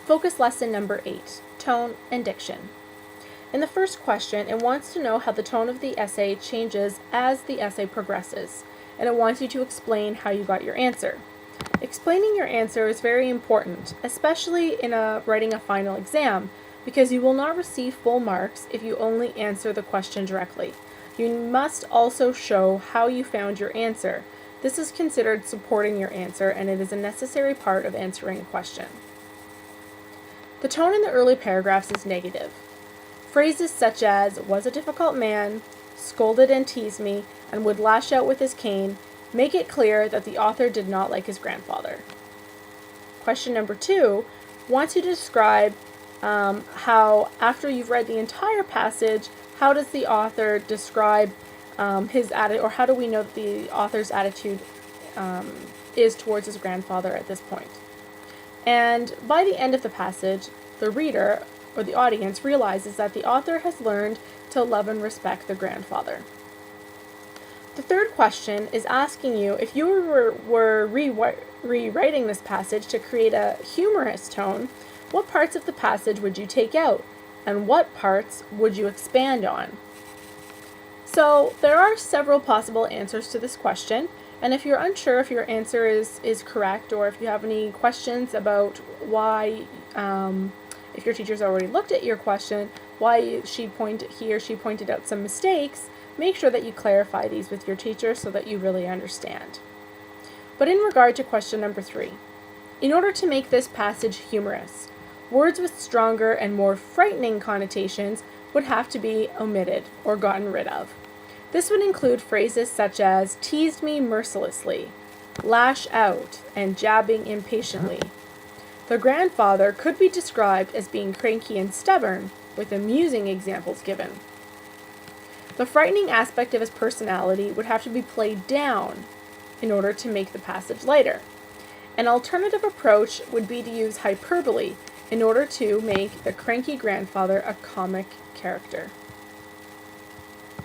Focus lesson number 8, tone and diction. In the first question, it wants to know how the tone of the essay changes as the essay progresses, and it wants you to explain how you got your answer. Explaining your answer is very important, especially in writing a final exam, because you will not receive full marks if you only answer the question directly. You must also show how you found your answer. This is considered supporting your answer, and it is a necessary part of answering a question. The tone in the early paragraphs is negative. Phrases such as, was a difficult man, scolded and teased me, and would lash out with his cane, make it clear that the author did not like his grandfather. Question number 2 wants you to describe how, after you've read the entire passage, how does the author describe his attitude, or how do we know that the author's attitude is towards his grandfather at this point? And by the end of the passage, the reader or the audience realizes that the author has learned to love and respect the grandfather. The third question is asking you, if you were rewriting this passage to create a humorous tone, what parts of the passage would you take out, and what parts would you expand on? So there are several possible answers to this question, and if you're unsure if your answer is correct, or if you have any questions about why, if your teacher's already looked at your question, why he or she pointed out some mistakes, make sure that you clarify these with your teacher so that you really understand. But in regard to question number 3, in order to make this passage humorous, words with stronger and more frightening connotations would have to be omitted or gotten rid of. This would include phrases such as teased me mercilessly, lash out, and jabbing impatiently. The grandfather could be described as being cranky and stubborn, with amusing examples given. The frightening aspect of his personality would have to be played down in order to make the passage lighter. An alternative approach would be to use hyperbole in order to make the cranky grandfather a comic character.